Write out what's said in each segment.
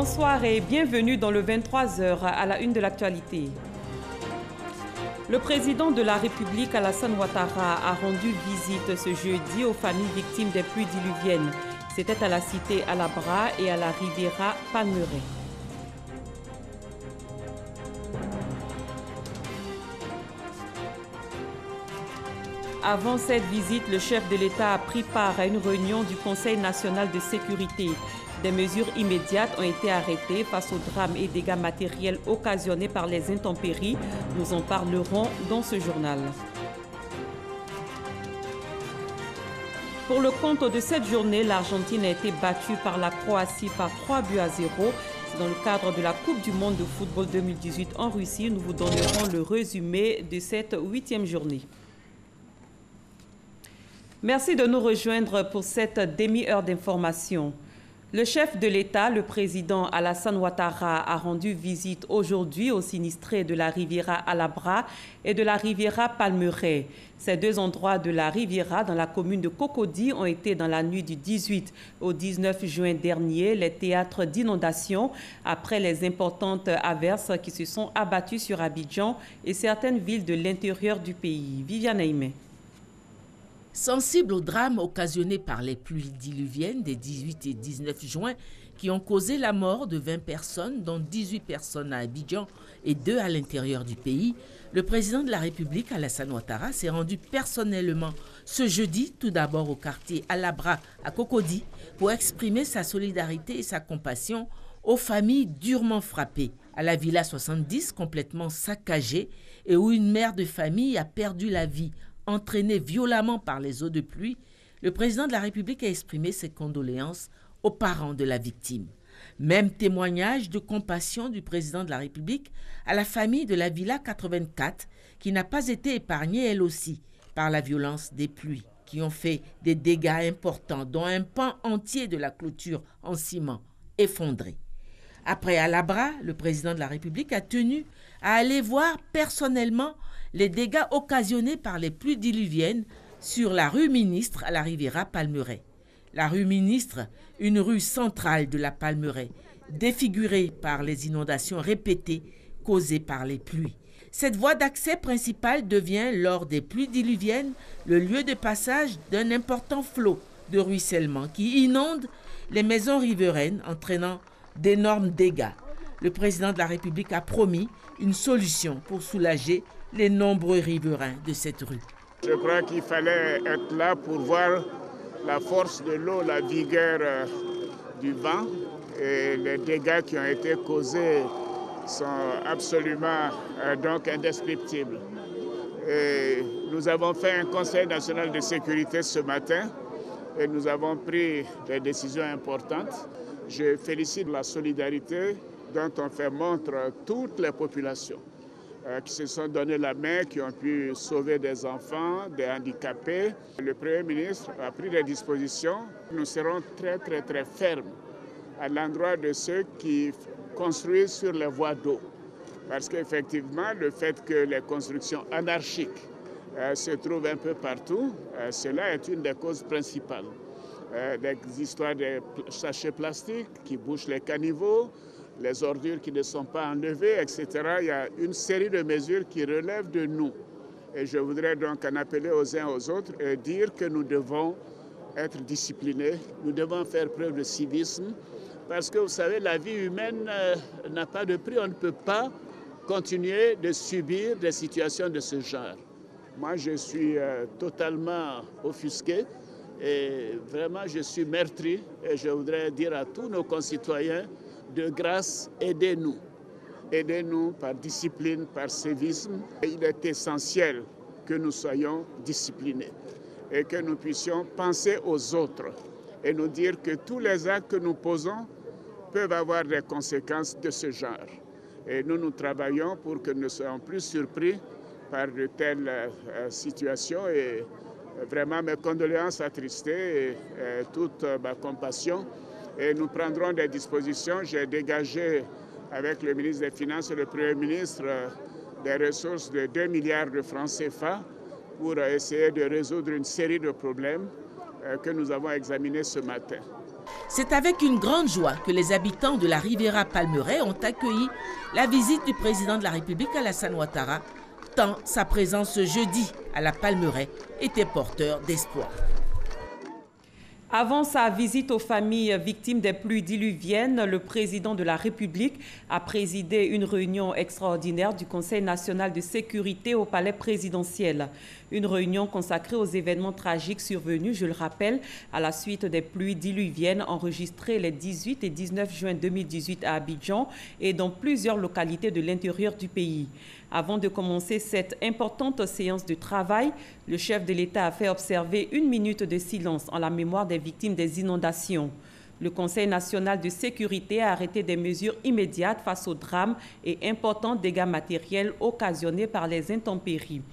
Bonsoir et bienvenue dans le 23h à la une de l'actualité. Le président de la République, Alassane Ouattara, a rendu visite ce jeudi aux familles victimes des pluies diluviennes. C'était à la cité Alabra et à la Riviera Palmeraie. Avant cette visite, le chef de l'État a pris part à une réunion du Conseil national de sécurité. Des mesures immédiates ont été arrêtées face aux drames et dégâts matériels occasionnés par les intempéries. Nous en parlerons dans ce journal. Pour le compte de cette journée, l'Argentine a été battue par la Croatie par 3-0. C'est dans le cadre de la Coupe du monde de football 2018 en Russie. Nous vous donnerons le résumé de cette 8e journée. Merci de nous rejoindre pour cette demi-heure d'information. Le chef de l'État, le président Alassane Ouattara, a rendu visite aujourd'hui aux sinistrés de la Riviera Alabra et de la Riviera Palmeraie. Ces deux endroits de la Riviera, dans la commune de Cocody, ont été dans la nuit du 18 au 19 juin dernier les théâtres d'inondations après les importantes averses qui se sont abattues sur Abidjan et certaines villes de l'intérieur du pays. Viviane Aimé. Sensible au drame occasionné par les pluies diluviennes des 18 et 19 juin qui ont causé la mort de 20 personnes, dont 18 personnes à Abidjan et 2 à l'intérieur du pays, le président de la République, Alassane Ouattara, s'est rendu personnellement ce jeudi, tout d'abord au quartier Alabra à Cocody, pour exprimer sa solidarité et sa compassion aux familles durement frappées. À la Villa 70, complètement saccagée et où une mère de famille a perdu la vie entraîné violemment par les eaux de pluie, le président de la République a exprimé ses condoléances aux parents de la victime. Même témoignage de compassion du président de la République à la famille de la Villa 84, qui n'a pas été épargnée elle aussi par la violence des pluies, qui ont fait des dégâts importants, dont un pan entier de la clôture en ciment effondré. Après Alabra, le président de la République a tenu à aller voir personnellement les dégâts occasionnés par les pluies diluviennes sur la rue Ministre à la Riviera Palmeraie. La rue Ministre, une rue centrale de la Palmeraie, défigurée par les inondations répétées causées par les pluies. Cette voie d'accès principale devient, lors des pluies diluviennes, le lieu de passage d'un important flot de ruissellement qui inonde les maisons riveraines, entraînant d'énormes dégâts. Le président de la République a promis une solution pour soulager les nombreux riverains de cette rue. Je crois qu'il fallait être là pour voir la force de l'eau, la vigueur du vent et les dégâts qui ont été causés sont absolument donc indescriptibles. Et nous avons fait un Conseil national de sécurité ce matin et nous avons pris des décisions importantes. Je félicite la solidarité dont ont fait montre toutes les populations qui se sont donné la main, qui ont pu sauver des enfants, des handicapés. Le Premier ministre a pris des dispositions. Nous serons très fermes à l'endroit de ceux qui construisent sur les voies d'eau. Parce qu'effectivement, le fait que les constructions anarchiques se trouvent un peu partout, cela est une des causes principales. Des histoires de sachets plastiques qui bouchent les caniveaux, les ordures qui ne sont pas enlevées, etc. Il y a une série de mesures qui relèvent de nous. Et je voudrais donc en appeler aux uns aux autres et dire que nous devons être disciplinés, nous devons faire preuve de civisme, parce que vous savez, la vie humaine n'a pas de prix. On ne peut pas continuer de subir des situations de ce genre. Moi, je suis totalement offusqué et vraiment, je suis meurtri et je voudrais dire à tous nos concitoyens, de grâce, aidez-nous. Aidez-nous par discipline, par sévisme. Il est essentiel que nous soyons disciplinés et que nous puissions penser aux autres et nous dire que tous les actes que nous posons peuvent avoir des conséquences de ce genre. Et nous travaillons pour que nous ne soyons plus surpris par de telles situations. Et vraiment, mes condoléances attristées et toute ma compassion. Et nous prendrons des dispositions. J'ai dégagé avec le ministre des Finances et le Premier ministre des ressources de 2 milliards de francs CFA pour essayer de résoudre une série de problèmes que nous avons examinés ce matin. C'est avec une grande joie que les habitants de la Riviera Palmeraie ont accueilli la visite du président de la République Alassane Ouattara, tant sa présence ce jeudi à la Palmeraie était porteur d'espoir. Avant sa visite aux familles victimes des pluies diluviennes, le président de la République a présidé une réunion extraordinaire du Conseil national de sécurité au palais présidentiel. Une réunion consacrée aux événements tragiques survenus, je le rappelle, à la suite des pluies diluviennes enregistrées les 18 et 19 juin 2018 à Abidjan et dans plusieurs localités de l'intérieur du pays. Avant de commencer cette importante séance de travail, le chef de l'État a fait observer 1 minute de silence en la mémoire des victimes des inondations. Le Conseil national de sécurité a arrêté des mesures immédiates face aux drames et importants dégâts matériels occasionnés par les intempéries.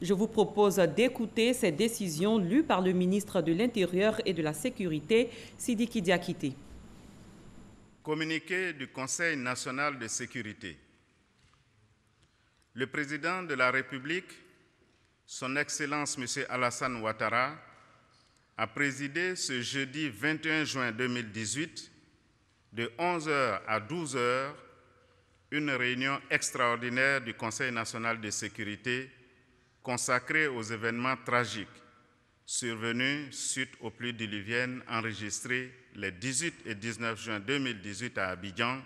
Je vous propose d'écouter ces décisions lues par le ministre de l'Intérieur et de la Sécurité, Sidiki Diakité. Communiqué du Conseil national de sécurité. Le président de la République, son Excellence M. Alassane Ouattara, a présidé ce jeudi 21 juin 2018, de 11h à 12h, une réunion extraordinaire du Conseil national de sécurité consacrée aux événements tragiques survenus suite aux pluies diluviennes enregistrées les 18 et 19 juin 2018 à Abidjan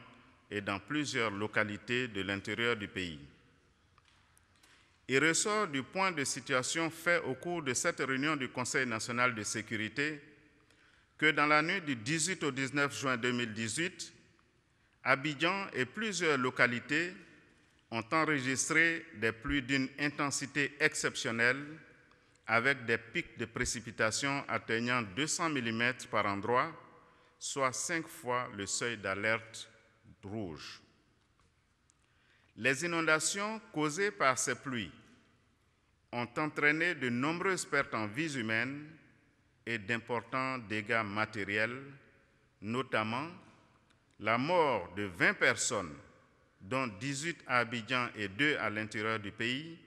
et dans plusieurs localités de l'intérieur du pays. Il ressort du point de situation fait au cours de cette réunion du Conseil national de sécurité que dans la nuit du 18 au 19 juin 2018, Abidjan et plusieurs localités ont enregistré des pluies d'une intensité exceptionnelle avec des pics de précipitations atteignant 200 mm par endroit, soit 5 fois le seuil d'alerte rouge. Les inondations causées par ces pluies ont entraîné de nombreuses pertes en vies humaines et d'importants dégâts matériels, notamment la mort de 20 personnes, dont 18 à Abidjan et 2 à l'intérieur du pays,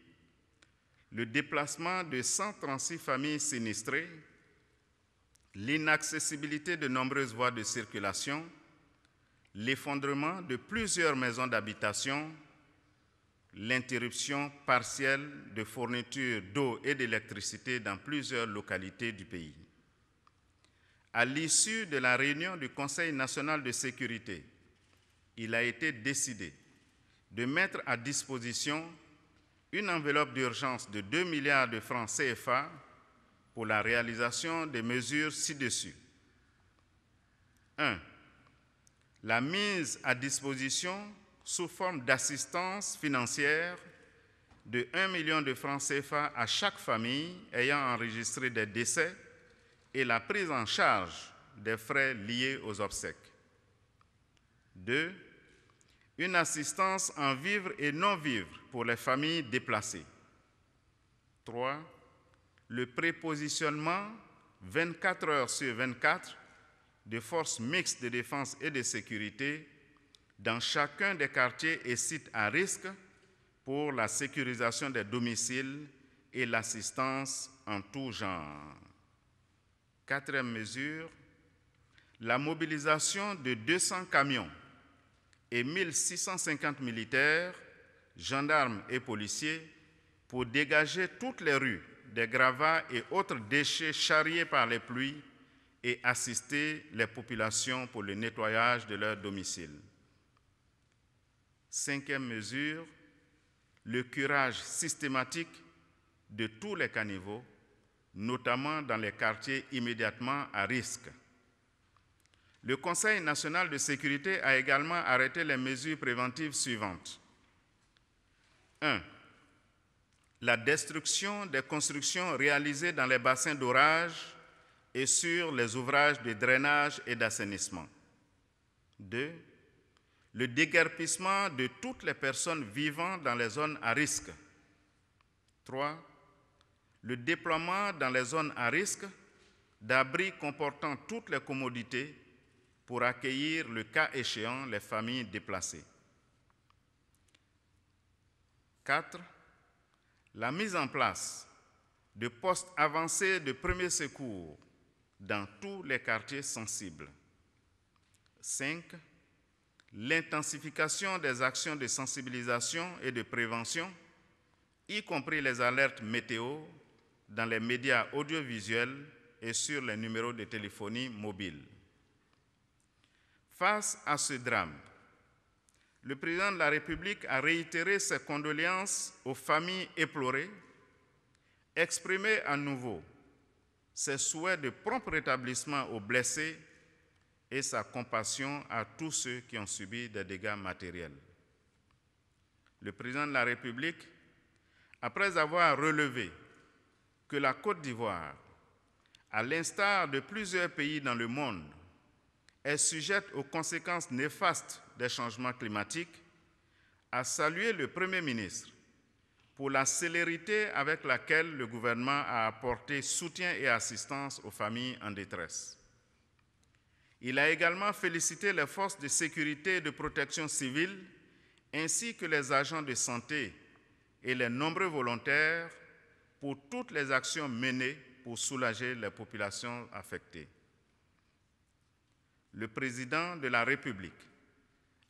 le déplacement de 136 familles sinistrées, l'inaccessibilité de nombreuses voies de circulation, l'effondrement de plusieurs maisons d'habitation, l'interruption partielle de fourniture d'eau et d'électricité dans plusieurs localités du pays. À l'issue de la réunion du Conseil national de sécurité, il a été décidé de mettre à disposition une enveloppe d'urgence de 2 milliards de francs CFA pour la réalisation des mesures ci-dessus. 1. La mise à disposition sous forme d'assistance financière de 1 million de francs CFA à chaque famille ayant enregistré des décès et la prise en charge des frais liés aux obsèques. 2. Une assistance en vivres et non-vivres pour les familles déplacées. 3. Le prépositionnement 24 heures sur 24 de forces mixtes de défense et de sécurité dans chacun des quartiers et sites à risque pour la sécurisation des domiciles et l'assistance en tout genre. 4e mesure, la mobilisation de 200 camions et 1650 militaires, gendarmes et policiers pour dégager toutes les rues des gravats et autres déchets charriés par les pluies et assister les populations pour le nettoyage de leurs domiciles. 5e mesure, le curage systématique de tous les caniveaux, notamment dans les quartiers immédiatement à risque. Le Conseil national de sécurité a également arrêté les mesures préventives suivantes. 1. La destruction des constructions réalisées dans les bassins d'orage et sur les ouvrages de drainage et d'assainissement. 2. Le déguerpissement de toutes les personnes vivant dans les zones à risque. 3. Le déploiement dans les zones à risque d'abris comportant toutes les commodités pour accueillir, le cas échéant, les familles déplacées. 4. La mise en place de postes avancés de premiers secours dans tous les quartiers sensibles. 5. L'intensification des actions de sensibilisation et de prévention, y compris les alertes météo, dans les médias audiovisuels et sur les numéros de téléphonie mobile. Face à ce drame, le président de la République a réitéré ses condoléances aux familles éplorées, exprimé à nouveau ses souhaits de prompt rétablissement aux blessés et sa compassion à tous ceux qui ont subi des dégâts matériels. Le président de la République, après avoir relevé que la Côte d'Ivoire, à l'instar de plusieurs pays dans le monde, est sujette aux conséquences néfastes des changements climatiques, a salué le Premier ministre pour la célérité avec laquelle le gouvernement a apporté soutien et assistance aux familles en détresse. Il a également félicité les forces de sécurité et de protection civile, ainsi que les agents de santé et les nombreux volontaires pour toutes les actions menées pour soulager les populations affectées. Le président de la République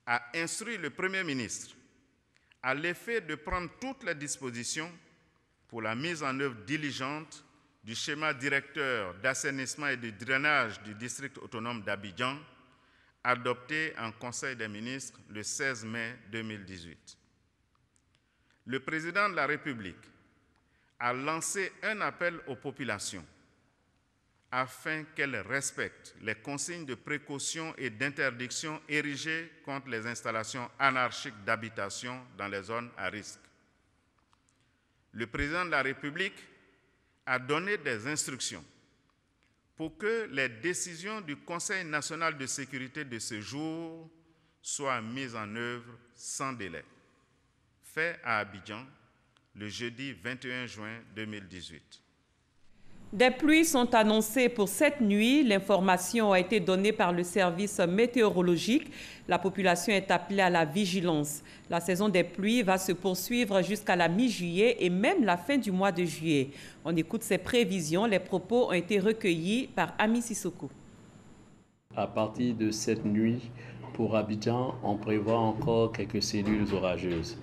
a instruit le Premier ministre à l'effet de prendre toutes les dispositions pour la mise en œuvre diligente du schéma directeur d'assainissement et de drainage du district autonome d'Abidjan, adopté en Conseil des ministres le 16 mai 2018. Le président de la République a lancé un appel aux populations afin qu'elles respectent les consignes de précaution et d'interdiction érigées contre les installations anarchiques d'habitation dans les zones à risque. Le président de la République a donné des instructions pour que les décisions du Conseil national de sécurité de ce jour soient mises en œuvre sans délai. Fait à Abidjan, le jeudi 21 juin 2018. Des pluies sont annoncées pour cette nuit. L'information a été donnée par le service météorologique. La population est appelée à la vigilance. La saison des pluies va se poursuivre jusqu'à la mi-juillet et même la fin du mois de juillet. On écoute ces prévisions. Les propos ont été recueillis par Ami Sissoko. À partir de cette nuit, pour Abidjan, on prévoit encore quelques cellules orageuses.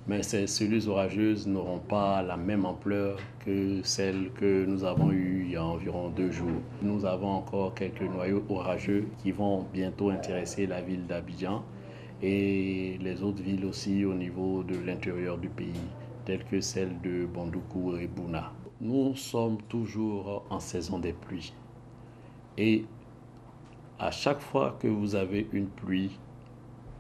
Mais ces cellules orageuses n'auront pas la même ampleur que celles que nous avons eues il y a environ 2 jours. Nous avons encore quelques noyaux orageux qui vont bientôt intéresser la ville d'Abidjan et les autres villes aussi au niveau de l'intérieur du pays, telles que celles de Bondoukou et Bouna. Nous sommes toujours en saison des pluies et à chaque fois que vous avez une pluie,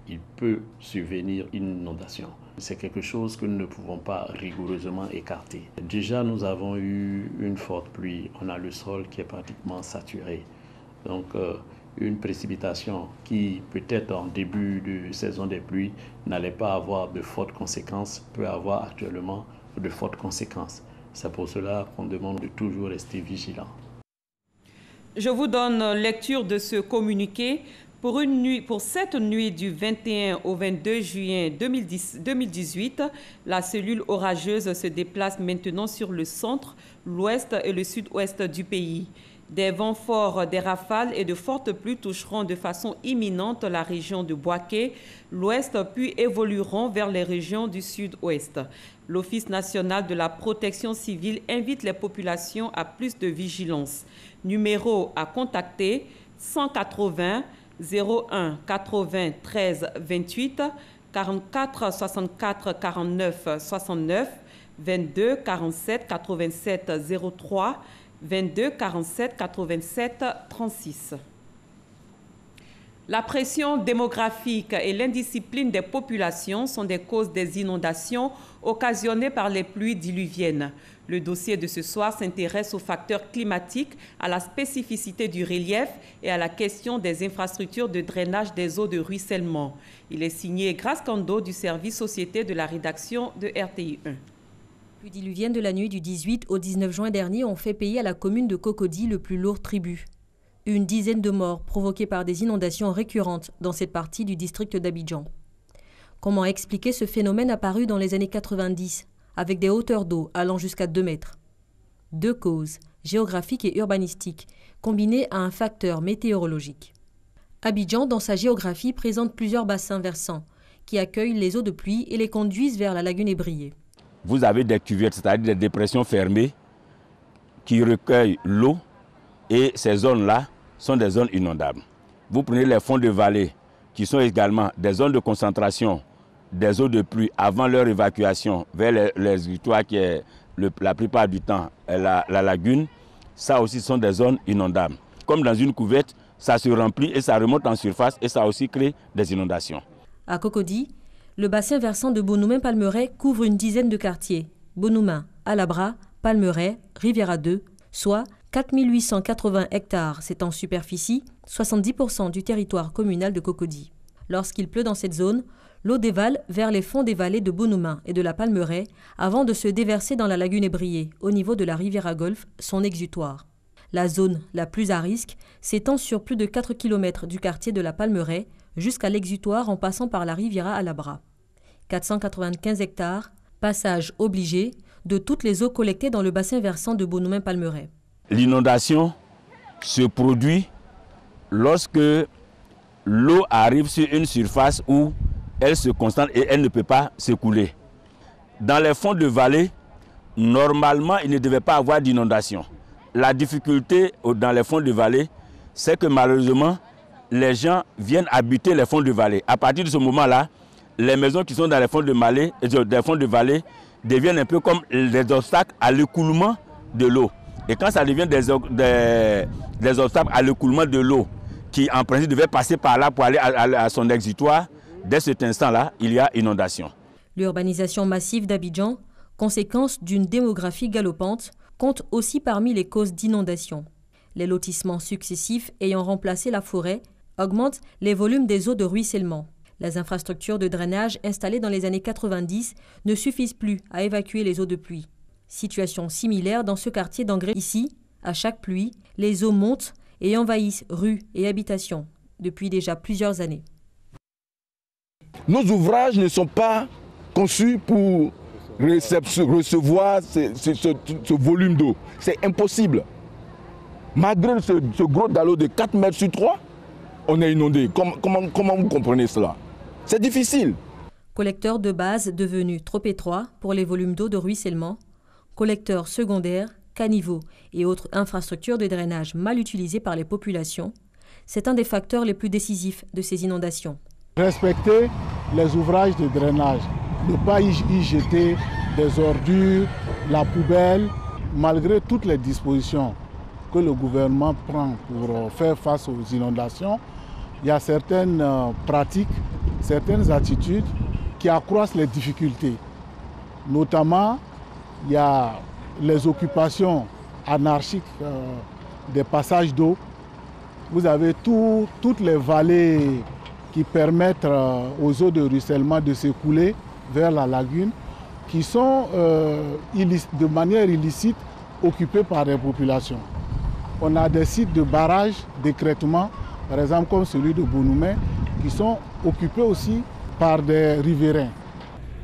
il peut survenir une inondation. C'est quelque chose que nous ne pouvons pas rigoureusement écarter. Déjà, nous avons eu une forte pluie. On a le sol qui est pratiquement saturé. Donc, une précipitation qui, peut-être en début de saison des pluies, n'allait pas avoir de fortes conséquences, peut avoir actuellement de fortes conséquences. C'est pour cela qu'on demande de toujours rester vigilant. Je vous donne lecture de ce communiqué. Pour cette nuit du 21 au 22 juin 2018, la cellule orageuse se déplace maintenant sur le centre, l'ouest et le sud-ouest du pays. Des vents forts, des rafales et de fortes pluies toucheront de façon imminente la région de Bouaké, l'ouest, puis évolueront vers les régions du sud-ouest. L'Office national de la protection civile invite les populations à plus de vigilance. Numéro à contacter 180 01 80 13 28 44 64 49 69 22 47 87 03 22 47 87 36. La pression démographique et l'indiscipline des populations sont des causes des inondations occasionnées par les pluies diluviennes. Le dossier de ce soir s'intéresse aux facteurs climatiques, à la spécificité du relief et à la question des infrastructures de drainage des eaux de ruissellement. Il est signé Grace Kando du service société de la rédaction de RTI 1. Les pluies diluviennes de la nuit du 18 au 19 juin dernier ont fait payer à la commune de Cocody le plus lourd tribut. Une dizaine de morts provoquées par des inondations récurrentes dans cette partie du district d'Abidjan. Comment expliquer ce phénomène apparu dans les années 90 avec des hauteurs d'eau allant jusqu'à 2 mètres? 2 causes, géographiques et urbanistiques, combinées à un facteur météorologique. Abidjan, dans sa géographie, présente plusieurs bassins versants qui accueillent les eaux de pluie et les conduisent vers la lagune ébriée. Vous avez des cuvettes, c'est-à-dire des dépressions fermées qui recueillent l'eau et ces zones-là sont des zones inondables. Vous prenez les fonds de vallée qui sont également des zones de concentration des eaux de pluie avant leur évacuation vers les exutoires qui est la plupart du temps la lagune. Ça aussi sont des zones inondables. Comme dans une couvette, ça se remplit et ça remonte en surface et ça aussi crée des inondations. À Cocody, le bassin versant de Bonoumin-Palmeraie couvre une dizaine de quartiers. Bonoumin, Alabra, Palmeraie, Riviera 2, soit 4 880 hectares. C'est en superficie 70% du territoire communal de Cocody. Lorsqu'il pleut dans cette zone, l'eau dévale vers les fonds des vallées de Bonoumin et de la Palmeraie avant de se déverser dans la lagune ébriée, au niveau de la Riviera Golfe, son exutoire. La zone la plus à risque s'étend sur plus de 4 km du quartier de la Palmeraie jusqu'à l'exutoire en passant par la Riviera Alabra. 495 hectares, passage obligé de toutes les eaux collectées dans le bassin versant de Bonoumin-Palmeraie. L'inondation se produit lorsque l'eau arrive sur une surface où elle se concentre et elle ne peut pas s'écouler. Dans les fonds de vallée, normalement, il ne devait pas avoir d'inondation. La difficulté dans les fonds de vallée, c'est que malheureusement, les gens viennent habiter les fonds de vallée. À partir de ce moment-là, les maisons qui sont dans les fonds de vallée deviennent un peu comme des obstacles à l'écoulement de l'eau. Et quand ça devient des obstacles à l'écoulement de l'eau, qui en principe devait passer par là pour aller à son exutoire, dès cet instant-là, il y a inondation. L'urbanisation massive d'Abidjan, conséquence d'une démographie galopante, compte aussi parmi les causes d'inondation. Les lotissements successifs ayant remplacé la forêt augmentent les volumes des eaux de ruissellement. Les infrastructures de drainage installées dans les années 90 ne suffisent plus à évacuer les eaux de pluie. Situation similaire dans ce quartier d'Angré. Ici, à chaque pluie, les eaux montent et envahissent rues et habitations depuis déjà plusieurs années. Nos ouvrages ne sont pas conçus pour recevoir ce volume d'eau. C'est impossible. Malgré ce gros dallot de 4 mètres sur 3, on est inondé. Comment vous comprenez cela? C'est difficile. Collecteur de base devenu trop étroit pour les volumes d'eau de ruissellement, collecteurs secondaires, caniveaux et autres infrastructures de drainage mal utilisées par les populations, c'est un des facteurs les plus décisifs de ces inondations. Respecter les ouvrages de drainage, ne pas y jeter des ordures, la poubelle, malgré toutes les dispositions que le gouvernement prend pour faire face aux inondations, il y a certaines pratiques, certaines attitudes qui accroissent les difficultés. Notamment, il y a les occupations anarchiques des passages d'eau. Vous avez toutes les vallées qui permettent aux eaux de ruissellement de s'écouler vers la lagune, qui sont de manière illicite occupées par les populations. On a des sites de barrage, d'écrêtement, par exemple comme celui de Bonoumin, qui sont occupés aussi par des riverains.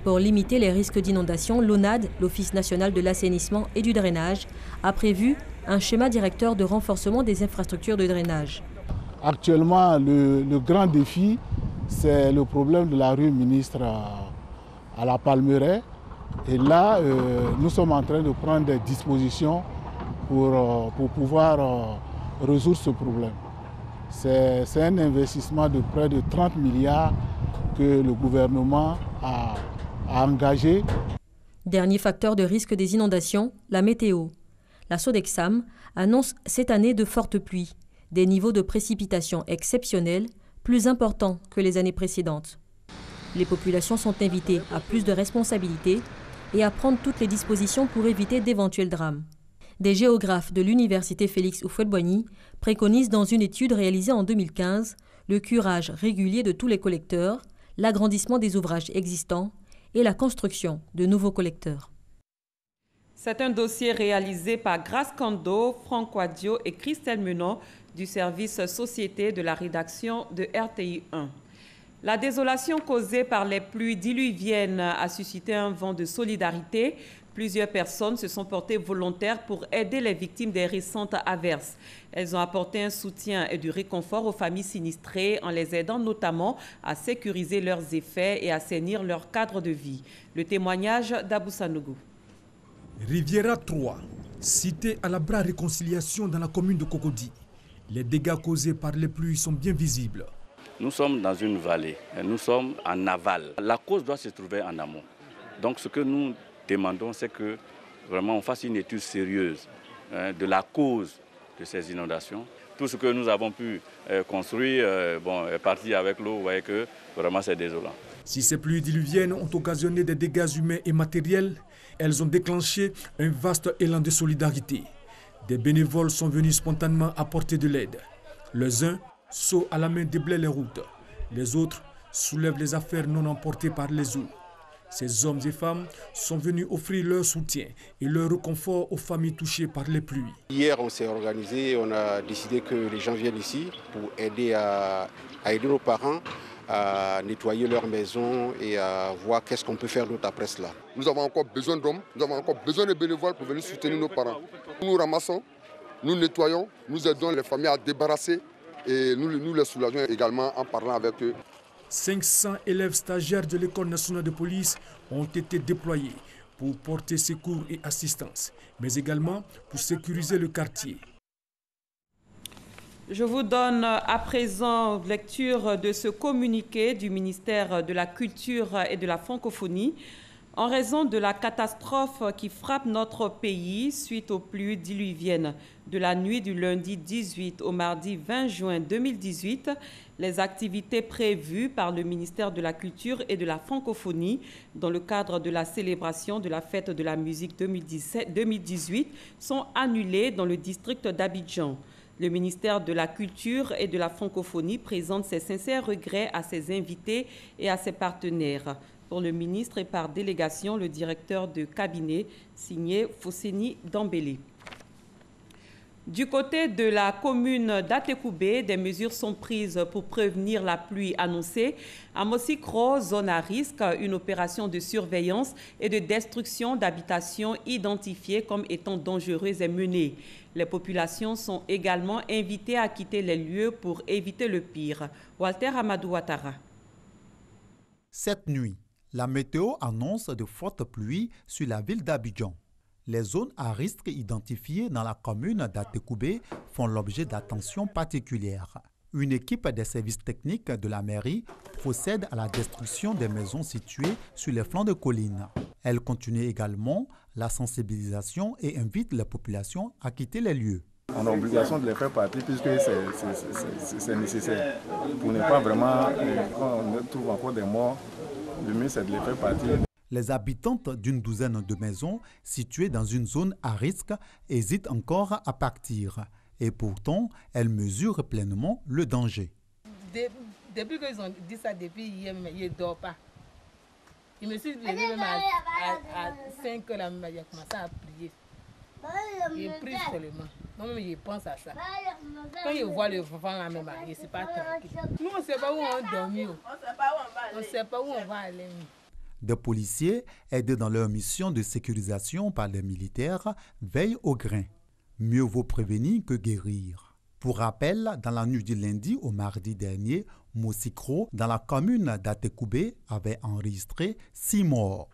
Pour limiter les risques d'inondation, l'ONAD, l'Office national de l'assainissement et du drainage, a prévu un schéma directeur de renforcement des infrastructures de drainage. Actuellement, le grand défi, c'est le problème de la rue Ministre à la Palmeraie. Et là, nous sommes en train de prendre des dispositions pour pouvoir résoudre ce problème. C'est un investissement de près de 30 milliards que le gouvernement a engagé. Dernier facteur de risque des inondations, la météo. La Sodexam annonce cette année de fortes pluies, des niveaux de précipitations exceptionnels, plus importants que les années précédentes. Les populations sont invitées à plus de responsabilités et à prendre toutes les dispositions pour éviter d'éventuels drames. Des géographes de l'université Félix Houphouët-Boigny préconisent dans une étude réalisée en 2015 le curage régulier de tous les collecteurs, l'agrandissement des ouvrages existants et la construction de nouveaux collecteurs. C'est un dossier réalisé par Grace Kando, Franck Wadio et Christelle Menon du service Société de la rédaction de RTI 1. La désolation causée par les pluies diluviennes a suscité un vent de solidarité. Plusieurs personnes se sont portées volontaires pour aider les victimes des récentes averses. Elles ont apporté un soutien et du réconfort aux familles sinistrées en les aidant notamment à sécuriser leurs effets et assainir leur cadre de vie. Le témoignage d'Abou Sanougou. Riviera 3, cité à la bras réconciliation dans la commune de Cocody. Les dégâts causés par les pluies sont bien visibles. Nous sommes dans une vallée, nous sommes en aval. La cause doit se trouver en amont. Donc ce que nous demandons, c'est que vraiment on fasse une étude sérieuse de la cause de ces inondations. Tout ce que nous avons pu construire est parti avec l'eau. Vous voyez que vraiment c'est désolant. Si ces pluies diluviennes ont occasionné des dégâts humains et matériels, elles ont déclenché un vaste élan de solidarité. Des bénévoles sont venus spontanément apporter de l'aide. Les uns sautent à la main déblaient les routes. Les autres soulèvent les affaires non emportées par les eaux. Ces hommes et femmes sont venus offrir leur soutien et leur réconfort aux familles touchées par les pluies. Hier, on s'est organisé, on a décidé que les gens viennent ici pour aider à aider nos parents à nettoyer leur maison et à voir qu'est-ce qu'on peut faire d'autre après cela. Nous avons encore besoin d'hommes, nous avons encore besoin de bénévoles pour venir soutenir nos parents. Nous ramassons, nous nettoyons, nous aidons les familles à débarrasser et nous les soulageons également en parlant avec eux. 500 élèves stagiaires de l'École nationale de police ont été déployés pour porter secours et assistance, mais également pour sécuriser le quartier. Je vous donne à présent lecture de ce communiqué du ministère de la Culture et de la Francophonie. En raison de la catastrophe qui frappe notre pays suite aux pluies diluviennes de la nuit du lundi 18 au mardi 20 juin 2018, les activités prévues par le ministère de la Culture et de la Francophonie dans le cadre de la célébration de la fête de la musique 2018 sont annulées dans le district d'Abidjan. Le ministère de la Culture et de la Francophonie présente ses sincères regrets à ses invités et à ses partenaires. Pour le ministre et par délégation, le directeur de cabinet, signé Fosseni Dambélé. Du côté de la commune d'Atekoubé, des mesures sont prises pour prévenir la pluie annoncée. À Mosikro, zone à risque, une opération de surveillance et de destruction d'habitations identifiées comme étant dangereuses est menée. Les populations sont également invitées à quitter les lieux pour éviter le pire. Walter Amadou Ouattara. Cette nuit, la météo annonce de fortes pluies sur la ville d'Abidjan. Les zones à risque identifiées dans la commune d'Atekoubé font l'objet d'attention particulière. Une équipe des services techniques de la mairie procède à la destruction des maisons situées sur les flancs de collines. Elle continue également la sensibilisation et invite les populations à quitter les lieux. On a l'obligation de les faire partir puisque c'est nécessaire. Pour ne pas vraiment, quand on trouve encore des morts, le mieux c'est de les faire partir. Les habitantes d'une douzaine de maisons situées dans une zone à risque hésitent encore à partir. Et pourtant, elles mesurent pleinement le danger. Depuis qu'ils ont dit ça, depuis hier, je ne dors pas. Je me suis levé même à 5 heures, j'ai commencé à prier. Je prie seulement. Moi-même, je pense à ça. Quand je vois le vent là même, je ne suis pas tranquille. Nous, on ne sait pas où on dormit. On ne sait pas où on va aller. Des policiers, aidés dans leur mission de sécurisation par les militaires, veillent au grain. Mieux vaut prévenir que guérir. Pour rappel, dans la nuit du lundi au mardi dernier, Mosikro, dans la commune d'Atekoubé, avait enregistré 6 morts.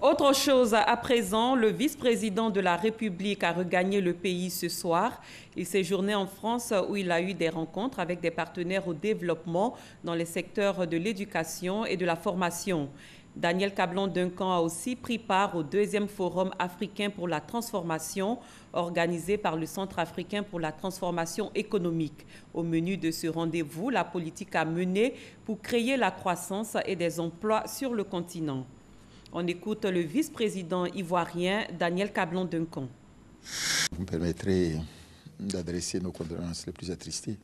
Autre chose à présent, le vice-président de la République a regagné le pays ce soir. Il séjournait en France où il a eu des rencontres avec des partenaires au développement dans les secteurs de l'éducation et de la formation. Daniel Cablon-Duncan a aussi pris part au 2e Forum africain pour la transformation organisé par le Centre africain pour la transformation économique. Au menu de ce rendez-vous, la politique à mener pour créer la croissance et des emplois sur le continent. On écoute le vice-président ivoirien Daniel Cablon-Duncan. Vous me permettrez d'adresser nos condoléances les plus attristées,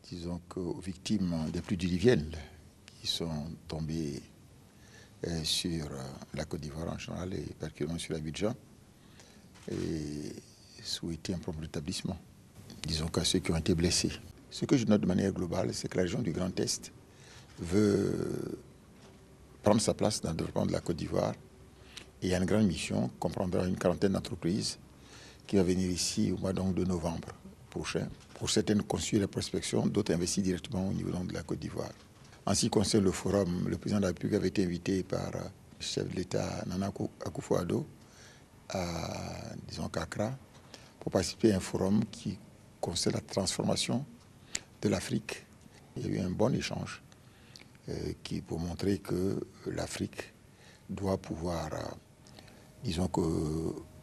disons qu'aux victimes des pluies diluviennes qui sont tombées sur la Côte d'Ivoire en général et particulièrement sur Abidjan, et souhaiter un prompt rétablissement. Disons qu'à ceux qui ont été blessés. Ce que je note de manière globale, c'est que la région du Grand Est veut prendre sa place dans le développement de la Côte d'Ivoire Et il y a une grande mission qui comprendra une quarantaine d'entreprises qui va venir ici au mois donc, de novembre prochain. Pour certaines construire la prospection, d'autres investir directement au niveau donc, de la Côte d'Ivoire. En ce qui concerne le forum, le président de la République avait été invité par le chef de l'État Nana Akufo-Addo à, disons, Accra, pour participer à un forum qui concerne la transformation de l'Afrique. Il y a eu un bon échange pour montrer que l'Afrique doit pouvoir, disons que,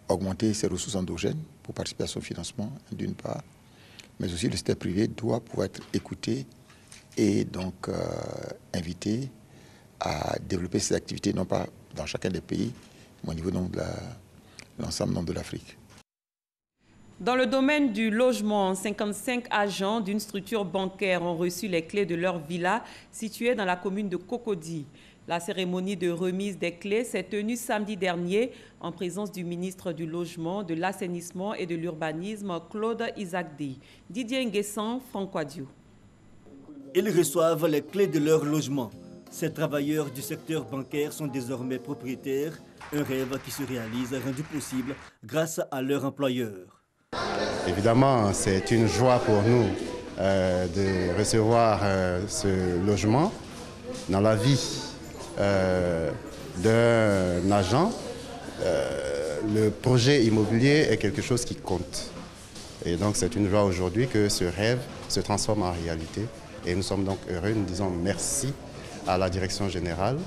augmenter ses ressources endogènes pour participer à son financement, d'une part, mais aussi le secteur privé doit pouvoir être écouté et donc invité à développer ses activités, non pas dans chacun des pays, mais au niveau donc, de l'ensemble de l'Afrique. Dans le domaine du logement, 55 agents d'une structure bancaire ont reçu les clés de leur villa située dans la commune de Cocody. La cérémonie de remise des clés s'est tenue samedi dernier en présence du ministre du Logement, de l'Assainissement et de l'Urbanisme, Claude Isakdi. Didier Nguessan, Franck Diou. Ils reçoivent les clés de leur logement. Ces travailleurs du secteur bancaire sont désormais propriétaires, un rêve qui se réalise rendu possible grâce à leur employeur. Évidemment, c'est une joie pour nous de recevoir ce logement dans la vie d'un agent. Le projet immobilier est quelque chose qui compte. Et donc c'est une joie aujourd'hui que ce rêve se transforme en réalité. Et nous sommes donc heureux, nous disons merci à la direction générale.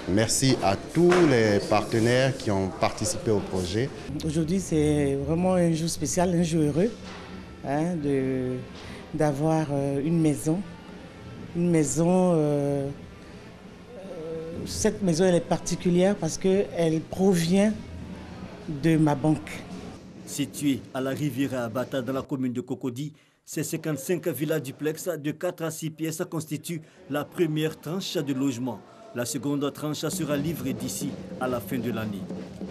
Merci à tous les partenaires qui ont participé au projet. Aujourd'hui, c'est vraiment un jour spécial, un jour heureux d'avoir une maison. Une maison, cette maison elle est particulière parce qu'elle provient de ma banque. Située à la Riviera Abata dans la commune de Cocody, ces 55 villas duplex de 4 à 6 pièces constituent la première tranche de logement. La seconde tranche sera livrée d'ici à la fin de l'année.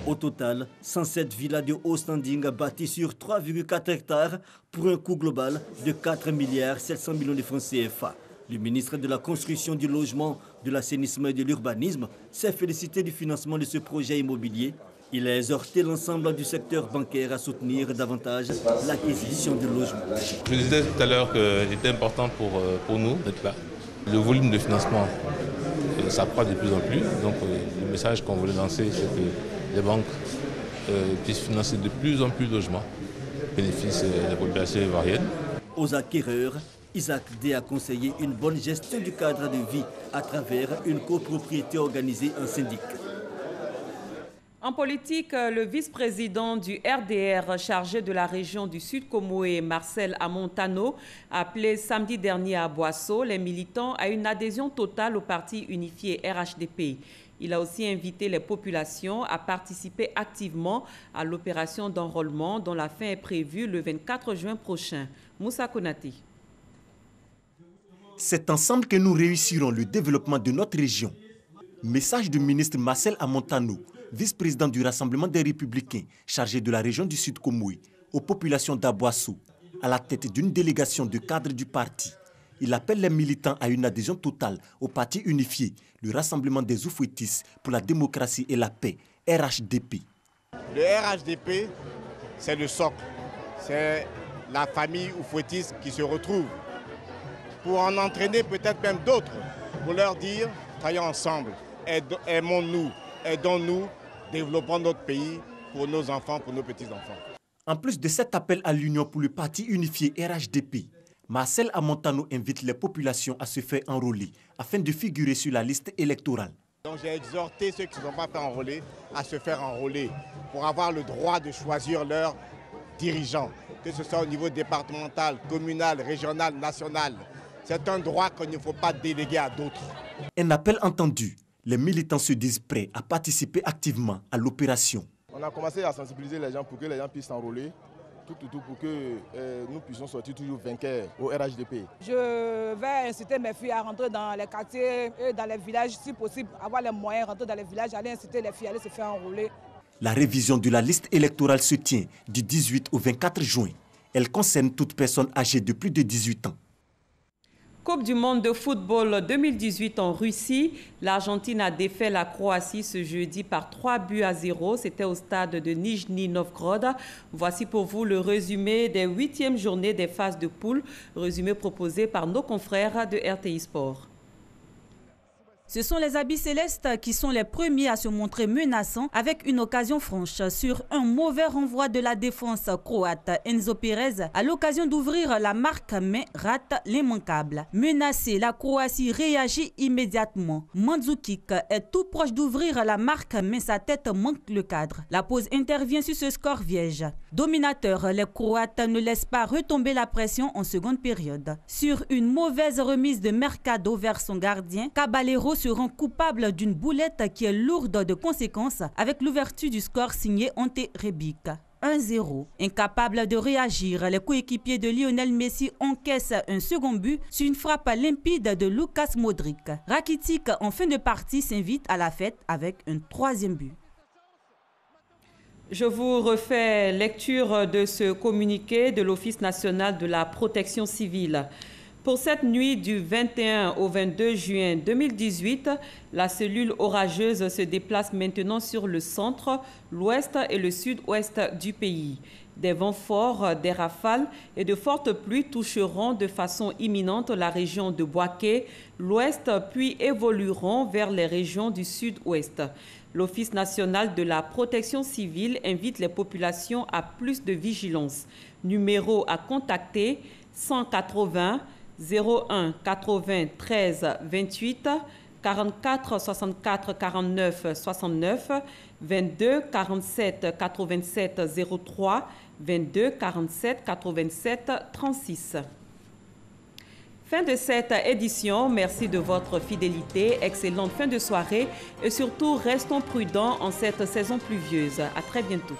Au total, 107 villas de haut standing bâties sur 3,4 hectares pour un coût global de 4,7 milliards de francs CFA. Le ministre de la Construction, du Logement, de l'Assainissement et de l'Urbanisme s'est félicité du financement de ce projet immobilier. Il a exhorté l'ensemble du secteur bancaire à soutenir davantage l'acquisition de logements. Je disais tout à l'heure qu'il était important pour nous d'être là. Le volume de financement s'accroît de plus en plus. Donc le message qu'on voulait lancer, c'est que les banques puissent financer de plus en plus de logements, bénéfice de la population ivoirienne. Aux acquéreurs, Isakdi a conseillé une bonne gestion du cadre de vie à travers une copropriété organisée en syndic. En politique, le vice-président du RDR chargé de la région du Sud-Comoé, Marcel Amontano, a appelé samedi dernier à Boisseau les militants à une adhésion totale au parti unifié RHDP. Il a aussi invité les populations à participer activement à l'opération d'enrôlement dont la fin est prévue le 24 juin prochain. Moussa Konati. C'est ensemble que nous réussirons le développement de notre région. Message du ministre Marcel Amontano, vice-président du Rassemblement des Républicains, chargé de la région du Sud-Comoé, aux populations d'Aboissou, à la tête d'une délégation de cadres du parti. Il appelle les militants à une adhésion totale au parti unifié, le Rassemblement des Oufouettis pour la démocratie et la paix, RHDP. Le RHDP, c'est le socle. C'est la famille Oufouettis qui se retrouve pour en entraîner peut-être même d'autres, pour leur dire, travaillons ensemble, aimons-nous, aidons-nous, développons notre pays pour nos enfants, pour nos petits-enfants. En plus de cet appel à l'union pour le parti unifié RHDP, Marcel Amontano invite les populations à se faire enrôler afin de figurer sur la liste électorale. Donc j'ai exhorté ceux qui ne sont pas fait enrôler à se faire enrôler pour avoir le droit de choisir leurs dirigeants, que ce soit au niveau départemental, communal, régional, national. C'est un droit qu'il ne faut pas déléguer à d'autres. Un appel entendu, les militants se disent prêts à participer activement à l'opération. On a commencé à sensibiliser les gens pour que les gens puissent s'enrôler, tout pour que nous puissions sortir toujours vainqueurs au RHDP. Je vais inciter mes filles à rentrer dans les quartiers et dans les villages, si possible, avoir les moyens de rentrer dans les villages, aller inciter les filles à aller se faire enrôler. La révision de la liste électorale se tient du 18 au 24 juin. Elle concerne toute personne âgée de plus de 18 ans. Coupe du monde de football 2018 en Russie. L'Argentine a défait la Croatie ce jeudi par 3-0. C'était au stade de Nijni Novgorod. Voici pour vous le résumé des 8e journées des phases de poule, résumé proposé par nos confrères de RTI Sport. Ce sont les habits célestes qui sont les premiers à se montrer menaçants avec une occasion franche sur un mauvais renvoi de la défense croate. Enzo Pérez, à l'occasion d'ouvrir la marque, mais rate l'immanquable. Menacée, la Croatie réagit immédiatement. Mandzukic est tout proche d'ouvrir la marque, mais sa tête manque le cadre. La pause intervient sur ce score vierge. Dominateur, les Croates ne laissent pas retomber la pression en seconde période. Sur une mauvaise remise de Mercado vers son gardien, Caballero se rend coupable d'une boulette qui est lourde de conséquences avec l'ouverture du score signé Ante Rebic. 1-0. Incapable de réagir, les coéquipiers de Lionel Messi encaissent un second but sur une frappe limpide de Lucas Modric. Rakitic, en fin de partie, s'invite à la fête avec un 3e but. Je vous refais lecture de ce communiqué de l'Office national de la protection civile. Pour cette nuit du 21 au 22 juin 2018, la cellule orageuse se déplace maintenant sur le centre, l'ouest et le sud-ouest du pays. Des vents forts, des rafales et de fortes pluies toucheront de façon imminente la région de Bouaké, l'ouest, puis évolueront vers les régions du sud-ouest. L'Office national de la protection civile invite les populations à plus de vigilance. Numéro à contacter 180 01 80 13 28 44 64 49 69 22 47 87 03 22 47 87 36. Fin de cette édition. Merci de votre fidélité. Excellente fin de soirée et surtout restons prudents en cette saison pluvieuse. À très bientôt.